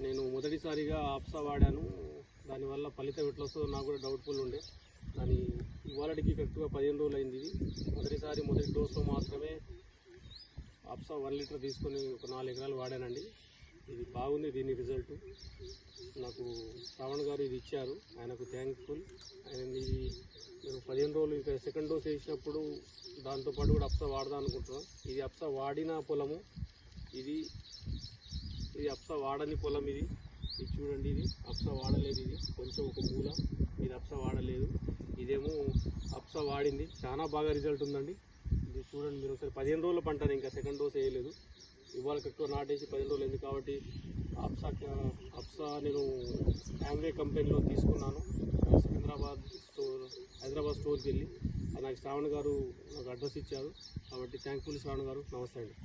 నేను మొదటిసారిగా ఆప్సా వాడాను. దానివల్ల ఫలితం ఎట్లా వస్తుందో నాకు కూడా డౌట్ఫుల్ ఉండే. దాని ఇవాళకి కరెక్ట్గా 15 రోజులు అయింది. ఇది మొదటి డోస్లో మాత్రమే ఆప్సా 1 లీటర్ తీసుకొని ఒక 4 ఎకరాలు వాడానండి. ఇది బాగుంది. దీని రిజల్ట్ నాకు శ్రావణ్ గారు ఇది ఇచ్చారు, ఆయనకు థ్యాంక్ఫుల్. ఆయన ఇది నేను 15 రోజులు ఇంకా సెకండ్ డోస్ వేసినప్పుడు దాంతోపాటు కూడా అప్సా వాడదాం అనుకుంటున్నాను. ఇది అప్సా వాడిన పొలము, ఇది అప్సా వాడని పొలం. ఇది చూడండి, ఇది అప్సా వాడలేదు. ఇది కొంచెం ఒక మూల, ఇది అప్సా వాడలేదు. ఇదేమో అప్సా వాడింది. చాలా బాగా రిజల్ట్ ఉందండి. ఇది చూడండి మీరు ఒకసారి. 15 రోజుల పంటని ఇంకా సెకండ్ డోస్ వేయలేదు. ఇవాళ ఎక్కువ నాటేసి 15 రోజులు అయింది కాబట్టి అప్సా నేను యాంగ్వే కంపెనీలో తీసుకున్నాను. హైదరాబాద్ స్టోర్కి వెళ్ళి నాకు శ్రావణ్ గారు నాకు అడ్రస్ ఇచ్చారు. కాబట్టి థ్యాంక్ఫుల్ శ్రావణ్ గారు. నమస్తే అండి.